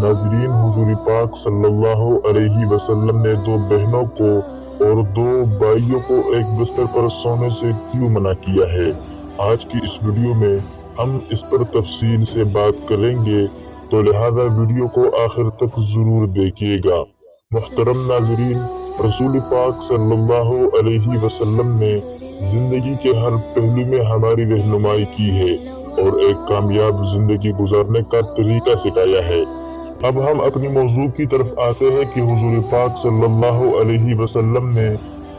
ناظرین، حضور پاک صلی اللہ علیہ وسلم نے دو بہنوں کو اور دو بھائیوں کو ایک بستر پر سونے سے کیوں منع کیا ہے؟ آج کی اس ویڈیو میں ہم اس پر تفصیل سے بات کریں گے، تو لہذا ویڈیو کو آخر تک ضرور دیکھیے گا۔ محترم ناظرین، رسول پاک صلی اللہ علیہ وسلم نے زندگی کے ہر پہلو میں ہماری رہنمائی کی ہے اور ایک کامیاب زندگی گزارنے کا طریقہ سکھایا ہے۔ اب ہم اپنی موضوع کی طرف آتے ہیں کہ حضور پاک صلی اللہ علیہ وسلم نے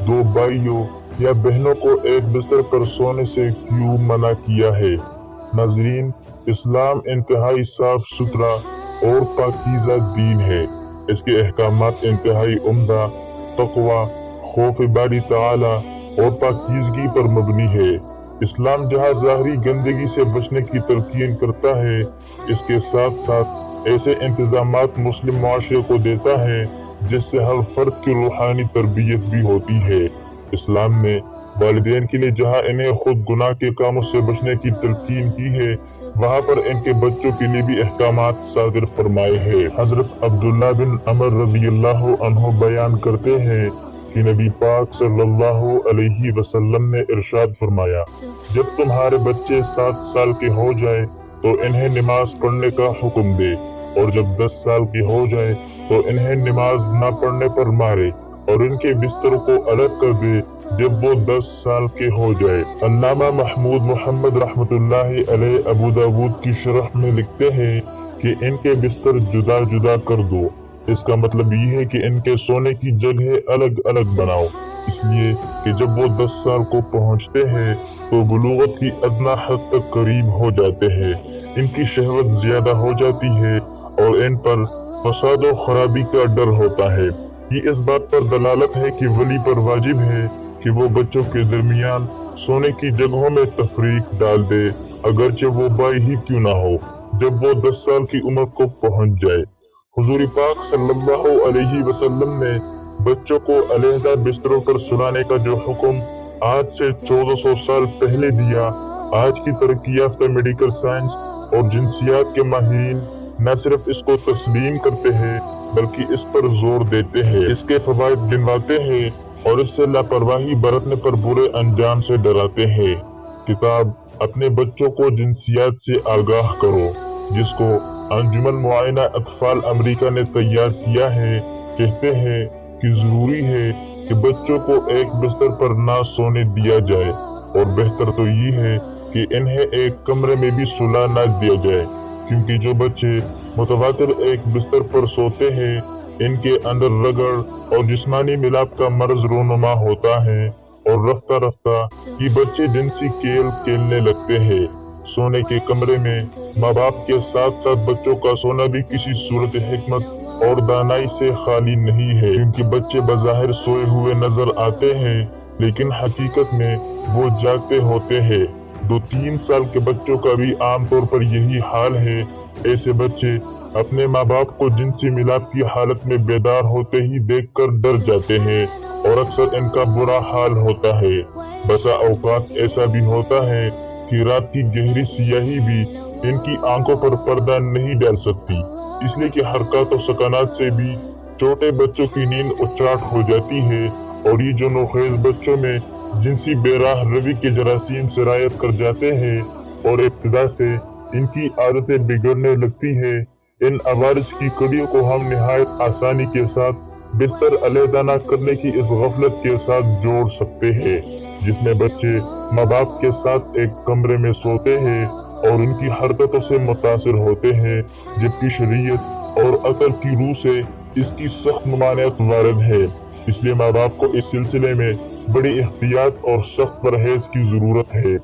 دو بھائیوں یا بہنوں کو ایک بستر پر سونے سے کیوں منع کیا ہے؟ ناظرین، اسلام انتہائی صاف ستھرا اور پاکیزہ دین ہے۔ اس کے احکامات انتہائی عمدہ، تقوی، خوف باری تعالی اور پاکیزگی پر مبنی ہے۔ اسلام جہاں ظاہری گندگی سے بچنے کی تلقین کرتا ہے، اس کے ساتھ ساتھ ایسے انتظامات مسلم معاشرے کو دیتا ہے جس سے ہر فرد کی روحانی تربیت بھی ہوتی ہے۔ اسلام نے والدین کے لیے جہاں انہیں خود گناہ کے کاموں سے بچنے کی تلقین کی ہے، وہاں پر ان کے بچوں کے لیے بھی احکامات صادر فرمائے ہیں۔ حضرت عبداللہ بن عمر رضی اللہ عنہ بیان کرتے ہیں کہ نبی پاک صلی اللہ علیہ وسلم نے ارشاد فرمایا، جب تمہارے بچے 7 سال کے ہو جائے تو انہیں نماز پڑھنے کا حکم دے، اور جب 10 سال کے ہو جائے تو انہیں نماز نہ پڑھنے پر مارے، اور ان کے بستر کو الگ کر دے جب وہ 10 سال کے ہو جائے۔ علامہ محمود محمد رحمۃ اللہ علیہ ابو داود کی شرح میں لکھتے ہیں کہ ان کے بستر جدا جدا کر دو۔ اس کا مطلب یہ ہے کہ ان کے سونے کی جگہ الگ الگ بناؤ، اس لیے کہ جب وہ 10 سال کو پہنچتے ہیں تو بلوغت کی ادنا حد تک قریب ہو جاتے ہیں، ان کی شہوت زیادہ ہو جاتی ہے اور ان پر فساد و خرابی کا ڈر ہوتا ہے۔ یہ اس بات پر دلالت ہے کہ ولی پر واجب ہے کہ وہ بچوں کے درمیان سونے کی جگہوں میں تفریق ڈال دے، اگرچہ وہ بھائی ہی کیوں نہ ہو، جب وہ 10 سال کی عمر کو پہنچ جائے۔ حضور پاک صلی اللہ علیہ وسلم نے بچوں کو علیحدہ بستروں پر سلانے کا جو حکم آج سے 1400 سال پہلے دیا، آج کی ترقی یافتہ میڈیکل سائنس اور جنسیات کے ماہرین نہ صرف اس کو تسلیم کرتے ہیں بلکہ اس پر زور دیتے ہیں، اس کے فوائد گنواتے ہیں اور اس سے لاپرواہی برتنے پر برے انجام سے ڈراتے ہیں۔ کتاب اپنے بچوں کو جنسیات سے آگاہ کرو، جس کو انجمن معائنہ اطفال امریکہ نے تیار کیا ہے، کہتے ہیں کہ ضروری ہے کہ بچوں کو ایک بستر پر نہ سونے دیا جائے، اور بہتر تو یہ ہے کہ انہیں ایک کمرے میں بھی سلا نہ دیا جائے، کیونکہ جو بچے متواتر ایک بستر پر سوتے ہیں، ان کے اندر رگڑ اور جسمانی ملاپ کا مرض رونما ہوتا ہے، اور رفتہ رفتہ یہ بچے جنسی کھیل کھیلنے لگتے ہیں۔ سونے کے کمرے میں ماں باپ کے ساتھ ساتھ بچوں کا سونا بھی کسی صورت حکمت اور دانائی سے خالی نہیں ہے، کیونکہ بچے بظاہر سوئے ہوئے نظر آتے ہیں لیکن حقیقت میں وہ جاگتے ہوتے ہیں۔ 2-3 سال کے بچوں کا بھی عام طور پر یہی حال ہے۔ ایسے بچے اپنے ماں باپ کو جنسی ملاپ کی حالت میں بیدار ہوتے ہی دیکھ کر ڈر جاتے ہیں، اور اکثر ان کا برا حال ہوتا ہے۔ بسا اوقات ایسا بھی ہوتا ہے کہ رات کی گہری سیاہی بھی ان کی آنکھوں پر پردہ نہیں ڈال سکتی، اس لیے کہ حرکات و سکنات سے بھی چھوٹے بچوں کی نیند اچاٹ ہو جاتی ہے، اور یہ جو نوخیز بچوں میں جنسی بے راہ روی کے جراثیم سرایت کر جاتے ہیں اور ابتدا سے ان کی عادتیں بگڑنے لگتی ہے، ان عوارض کی کڑیوں کو ہم نہایت آسانی کے ساتھ بستر علیحدہ نہ کرنے کی اس غفلت کے ساتھ جوڑ سکتے ہیں، جس میں بچے ماں باپ کے ساتھ ایک کمرے میں سوتے ہیں اور ان کی حرکتوں سے متاثر ہوتے ہیں، جبکہ شریعت اور عقل کی روح سے اس کی سخت ممانعت وارد ہے۔ اس لیے ماں باپ کو اس سلسلے میں بڑی احتیاط اور سخت پرہیز کی ضرورت ہے۔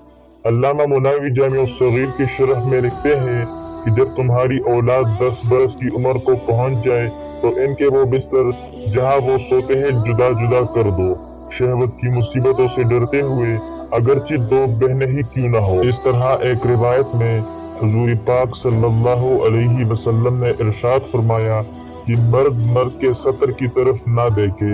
علامہ مناوی جامع الصغیر کی شرح میں لکھتے ہیں کہ جب تمہاری اولاد 10 برس کی عمر کو پہنچ جائے تو ان کے وہ بستر جہاں وہ سوتے ہیں جدا جدا کر دو، شہوت کی مصیبتوں سے ڈرتے ہوئے، اگرچہ 2 بہنیں ہی کیوں نہ ہو۔ اس طرح ایک روایت میں حضور پاک صلی اللہ علیہ وسلم نے ارشاد فرمایا کہ مرد مرد کے سطر کی طرف نہ دیکھے